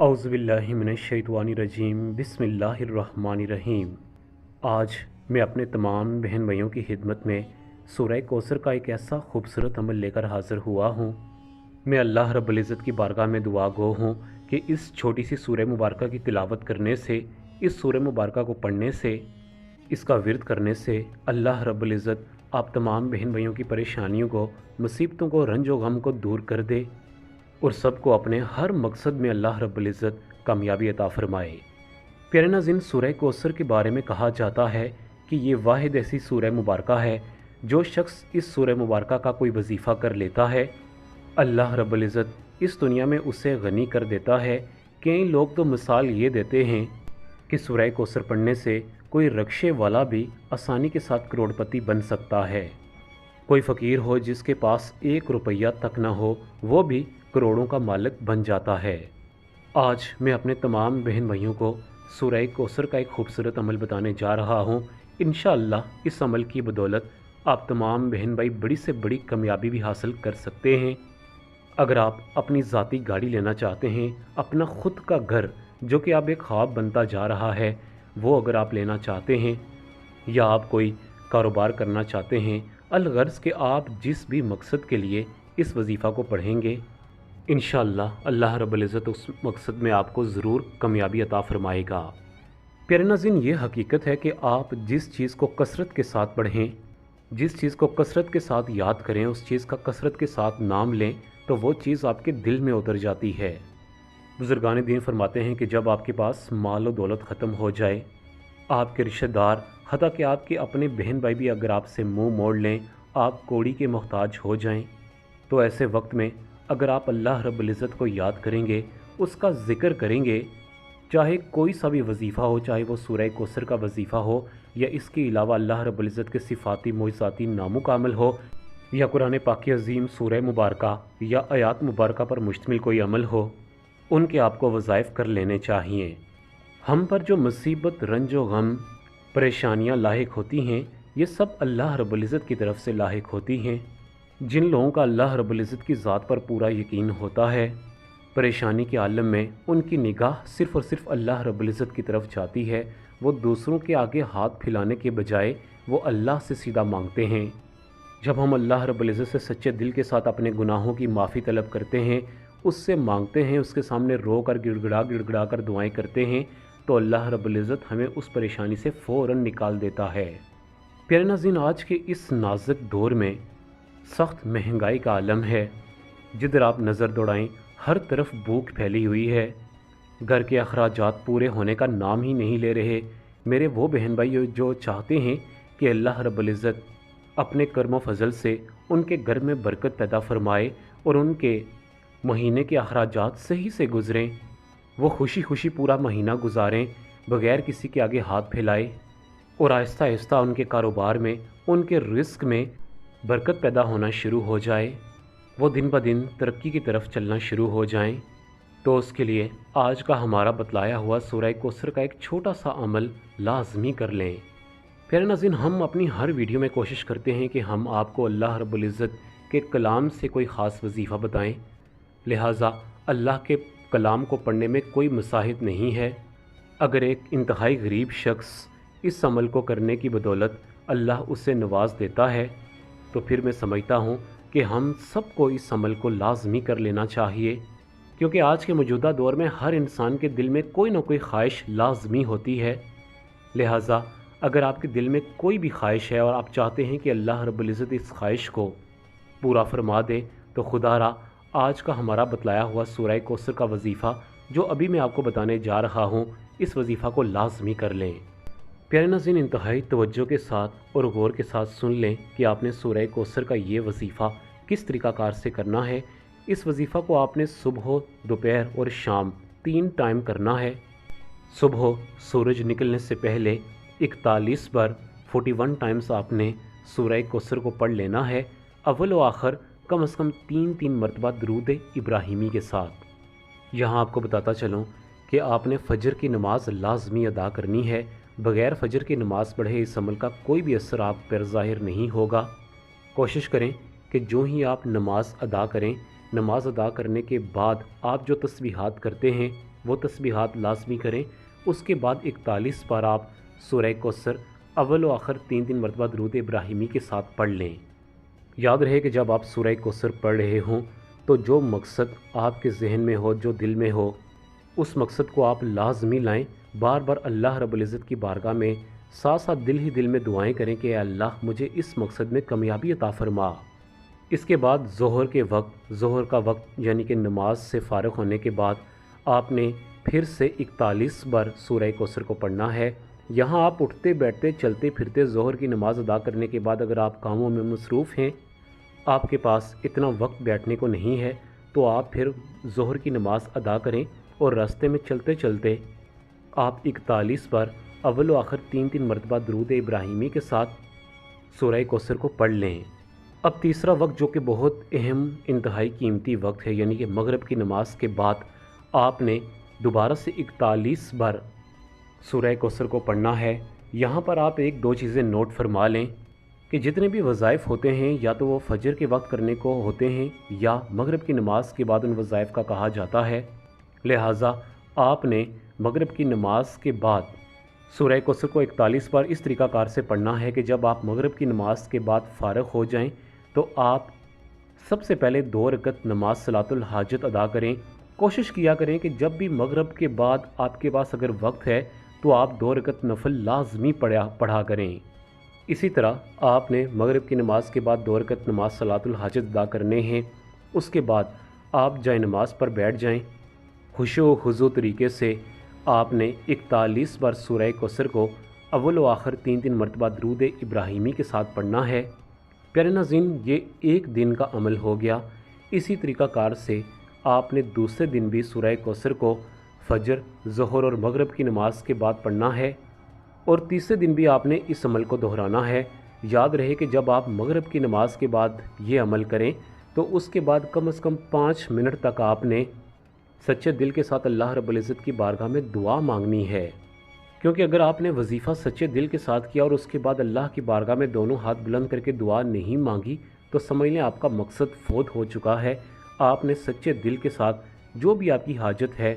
औज़ुबिल्लाहिमिनश्शैतानिर्रजीम बिस्मिल्लाहिर्रहमानिर्रहीम। आज मैं अपने तमाम बहन भाइयों की खिदमत में सूरह कौसर का एक ऐसा खूबसूरत अमल लेकर हाज़िर हुआ हूँ। मैं अल्लाह रब्बुल इज़्ज़त की बारगाह में दुआ गो हूँ कि इस छोटी सी सूरह मुबारका की तिलावत करने से, इस सूरह मुबारका को पढ़ने से, इसका विर्द करने से अल्लाह रब्बुल इज़्ज़त आप तमाम बहन भाइयों की परेशानियों को, मुसीबतों को, रंजो गम को दूर कर दे और सबको अपने हर मकसद में अल्लाह रब्बुल इज़्ज़त कामयाबी अता फ़रमाए। प्यारे नाज़रीन, सूरह कौसर के बारे में कहा जाता है कि ये वाहिद ऐसी सूरह मुबारका है जो शख्स इस सूरह मुबारका का कोई वजीफ़ा कर लेता है, अल्लाह रब्बुल इज़्ज़त इस दुनिया में उसे गनी कर देता है। कई लोग तो मिसाल ये देते हैं कि सूरह कौसर पढ़ने से कोई रक्शे वाला भी आसानी के साथ करोड़पति बन सकता है। कोई फ़कीर हो जिसके पास 1 रुपया तक ना हो, वो भी करोड़ों का मालिक बन जाता है। आज मैं अपने तमाम बहन भाइयों को सूरह कौसर का एक खूबसूरत अमल बताने जा रहा हूँ। इंशाअल्लाह इस अमल की बदौलत आप तमाम बहन भाई बड़ी से बड़ी कामयाबी भी हासिल कर सकते हैं। अगर आप अपनी ज़ाती गाड़ी लेना चाहते हैं, अपना ख़ुद का घर जो कि आप एक ख्वाब बनता जा रहा है, वो अगर आप लेना चाहते हैं, या आप कोई कारोबार करना चाहते हैं, अलगर्ज़ के आप जिस भी मकसद के लिए इस वजीफ़ा को पढ़ेंगे, इंशाअल्लाह अल्लाह रब्बुल इज़्ज़त उस मकसद में आपको ज़रूर कामयाबी अता फ़रमाएगा। प्यारे नाज़रीन, ये हकीकत है कि आप जिस चीज़ को कसरत के साथ पढ़ें, जिस चीज़ को कसरत के साथ याद करें, उस चीज़ का कसरत के साथ नाम लें, तो वो चीज़ आपके दिल में उतर जाती है। बुज़ुर्गान दीन फरमाते हैं कि जब आपके पास माल और दौलत ख़त्म हो जाए, आपके रिश्तेदार, हत्ता कि आपके अपने बहन भाई भी अगर आपसे मुँह मोड़ लें, आप कौड़ी के मोहताज हो जाएं, तो ऐसे वक्त में अगर आप अल्लाह रब्बुल इज़्ज़त को याद करेंगे, उसका ज़िक्र करेंगे, चाहे कोई सा भी वजीफ़ा हो, चाहे वो सूरह कौसर का वजीफ़ा हो या इसके अलावा अल्लाह रब्बुल इज़्ज़त के सिफ़ाती मोइज़ाती नामों का अमल हो, या कुरान पाक की अज़ीम सूरह मुबारका या आयात मुबारका पर मुश्तमिल कोई अमल हो, उनके आपको वज़ाइफ़ कर लेने चाहिए। हम पर जो मुसीबत, रंजो गम, परेशानियाँ लाहिक होती हैं, ये सब अल्लाह रब्बुल इज़्ज़त की तरफ से लाहिक होती हैं। जिन लोगों का अल्लाह रब्बुल इज़्ज़त की ज़ात पर पूरा यकीन होता है, परेशानी के आलम में उनकी निगाह सिर्फ़ और सिर्फ अल्लाह रब्बुल इज़्ज़त की तरफ जाती है। वो दूसरों के आगे हाथ फैलाने के बजाय वो अल्लाह से सीधा मांगते हैं। जब हम अल्लाह रब्बुल इज़्ज़त से सच्चे दिल के साथ अपने गुनाहों की माफ़ी तलब करते हैं, उससे मांगते हैं, उसके सामने रो कर गिड़गिड़ा कर दुआएं करते हैं, तो अल्लाह रब्बुल इज़्ज़त हमें उस परेशानी से फ़ौरन निकाल देता है। प्यारे नाज़रीन, आज के इस नाजुक दौर में सख्त महंगाई का आलम है। जिधर आप नज़र दौड़ाएं, हर तरफ भूख फैली हुई है। घर के अखराजात पूरे होने का नाम ही नहीं ले रहे। मेरे वो बहन भाई जो चाहते हैं कि अल्लाह रब्बुल इज़्ज़त अपने कर्म फजल से उनके घर में बरकत पैदा फरमाए और उनके महीने के अखराजात सही से गुज़रें, वो खुशी खुशी पूरा महीना गुजारें बग़ैर किसी के आगे हाथ फैलाए, और आहिस्ता आहिस्ता उनके कारोबार में, उनके रिस्क में बरकत पैदा होना शुरू हो जाए, वो दिन ब दिन तरक्की की तरफ चलना शुरू हो जाएं, तो उसके लिए आज का हमारा बतलाया हुआ सूरह कौसर का एक छोटा सा अमल लाजमी कर लें। प्यारे नाज़रीन, हम अपनी हर वीडियो में कोशिश करते हैं कि हम आपको अल्लाह रब्बुल इज़्ज़त के कलाम से कोई ख़ास वजीफ़ा बताएं, लिहाजा अल्लाह के कलाम को पढ़ने में कोई मुसाहिद नहीं है। अगर एक इंतहाई गरीब शख्स इस अमल को करने की बदौलत अल्लाह उसे नवाज देता है, तो फिर मैं समझता हूँ कि हम सबको इस अमल को लाजमी कर लेना चाहिए, क्योंकि आज के मौजूदा दौर में हर इंसान के दिल में कोई ना कोई ख्वाहिश लाजमी होती है। लिहाजा अगर आपके दिल में कोई भी ख्वाहिश है और आप चाहते हैं कि अल्लाह रब्बुल इज़्ज़त इस ख्वाहिश को पूरा फरमा दे, तो खुदारा आज का हमारा बतलाया हुआ सूरह कौसर का वजीफ़ा जो अभी मैं आपको बताने जा रहा हूँ, इस वजीफ़ा को लाजमी कर लें। प्यारे नाज़रीन, इंतहाई तवज्जो के साथ और गौर के साथ सुन लें कि आपने सूरह कौसर का ये वजीफ़ा किस तरीक़ाकार से करना है। इस वजीफ़ा को आपने सुबह, दोपहर और शाम 3 टाइम करना है। सुबह सूरज निकलने से पहले 41 बार 41 टाइम्स आपने सूरह कौसर को पढ़ लेना है, अव्वल व आखिर कम से कम 3-3 मरतबा दरूद इब्राहिमी के साथ। यहाँ आपको बताता चलूँ कि आपने फ़जर की नमाज़ लाजमी अदा करनी है। बग़ैर फ़जर की नमाज़ पढ़े इस अमल का कोई भी असर आप पर ज़ाहिर नहीं होगा। कोशिश करें कि जो ही आप नमाज़ अदा करें, नमाज़ अदा करने के बाद आप जो तस्बीहात करते हैं, وہ تسبیحات لازمی کریں۔ اس کے بعد 41 بار آپ سورہ کوثر اول و آخر 3 مرتبہ درود ابراہیمی کے ساتھ پڑھ لیں۔ یاد رہے کہ جب آپ سورہ کوثر پڑھ رہے ہوں تو جو مقصد آپ کے ذہن میں ہو، جو دل میں ہو، اس مقصد کو آپ لازمی لائیں۔ بار بار اللہ رب العزت کی بارگاہ میں ساتھ ساتھ دل ہی دل میں دعائیں کریں کہ اے اللہ مجھے اس مقصد میں کامیابی عطا فرما۔ اس کے بعد ظہر کا وقت یعنی کہ نماز سے فارغ ہونے کے بعد آپ نے پھر سے 41 بار سورہ کوثر کو پڑھنا ہے۔ یہاں آپ اٹھتے بیٹھتے چلتے پھرتے ظہر کی نماز ادا کرنے کے بعد اگر آپ کاموں میں مصروف ہیں، آپ کے پاس اتنا وقت بیٹھنے کو نہیں ہے، تو آپ پھر ظہر کی نماز ادا کریں اور راستے میں چلتے چلتے آپ 41 بار اول و آخر 3 مرتبہ درود ابراہیمی کے ساتھ سورہ کوثر کو پڑھ لیں۔ اب تیسرا وقت جو کہ بہت اہم انتہائی قیمتی وقت ہے، یعنی کہ مغرب کی نماز کے بعد آپ نے دوبارہ سے 41 بار سورہ کوثر کو پڑھنا ہے۔ یہاں پر آپ ایک دو چیزیں نوٹ فرما لیں کہ جتنے بھی وظائف ہوتے ہیں یا تو وہ فجر کے وقت کرنے کو ہوتے ہیں یا مغرب کی نماز کے بعد ان وظائف کا کہا جاتا ہے، لہٰذا آپ نے مغرب کی نماز کے بعد سورہ کوثر کو 41 بار اس طریقہ کار سے پڑھنا ہے کہ جب آپ مغرب کی نماز کے بعد فارغ ہو جائیں تو آپ سب سے پہلے 2 رکعت نماز صلاۃ الحاجت ادا کریں۔ کوشش کیا کریں کہ جب بھی مغرب کے بعد آپ کے پاس اگر وقت ہے تو آپ 2 رکعت نفل لازمی پڑھا کریں۔ اسی طرح آپ نے مغرب کی نماز کے بعد 2 رکعت نماز صلاۃ الحاجت ادا کرنے ہیں۔ اس کے بعد آپ جائے نماز پر بیٹھ جائیں۔ خشوع و خضوع طریقے سے آپ نے 41 بار سورہ کوثر کو اول و آخر 3 مرتبہ درود ابراہیمی کے ساتھ پڑھنا ہے۔ پیارے ناظرین، یہ ایک دن کا عمل ہو گیا۔ اسی طریقہ کار سے آپ نے دوسرے دن بھی سورہ کوثر کو فجر، ظہر اور مغرب کی نماز کے بعد پڑھنا ہے، اور تیسرے دن بھی آپ نے اس عمل کو دہرانا ہے۔ یاد رہے کہ جب آپ مغرب کی نماز کے بعد یہ عمل کریں تو اس کے بعد کم از کم 5 منٹ تک آپ نے سچے دل کے ساتھ اللہ رب العزت کی بارگاہ میں دعا مانگنی ہے، کیونکہ اگر آپ نے وظیفہ سچے دل کے ساتھ کیا اور اس کے بعد اللہ کی بارگاہ میں دونوں ہاتھ بلند کر کے دعا نہیں مانگی تو سمجھ لیں آپ کا مقصد فوت ہو چکا ہے۔ آپ نے سچے دل کے ساتھ جو بھی آپ کی حاجت ہے،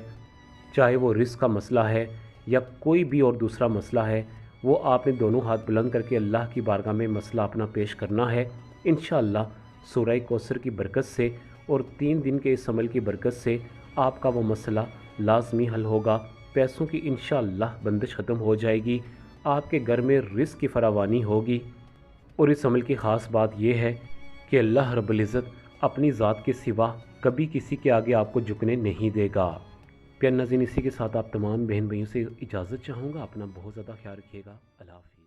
چاہے وہ رزق کا مسئلہ ہے یا کوئی بھی اور دوسرا مسئلہ ہے، وہ آپ نے دونوں ہاتھ بلند کر کے اللہ کی بارگاہ میں مسئلہ اپنا پیش کرنا ہے۔ انشاءاللہ سورہ کوثر کی برکت سے اور 3 دن کے اس عمل کی برکت سے آپ کا وہ مسئلہ لازمی حل ہوگا۔ پیسوں کی انشاءاللہ بندش ختم ہو جائے گی، آپ کے گھر میں رزق کی فراوانی ہوگی، اور اس عمل کی خاص بات یہ ہے کہ اللہ رب العزت اپنی ذات کے سوا کبھی کسی کے آگے آپ کو جھکنے نہیں دے گا۔ پیارے ناظرین، اسی کے ساتھ آپ تمام بہن بھائیوں سے اجازت چاہوں گا۔ اپنا بہت زیادہ خیال رکھیے گا۔ اللہ حافظ۔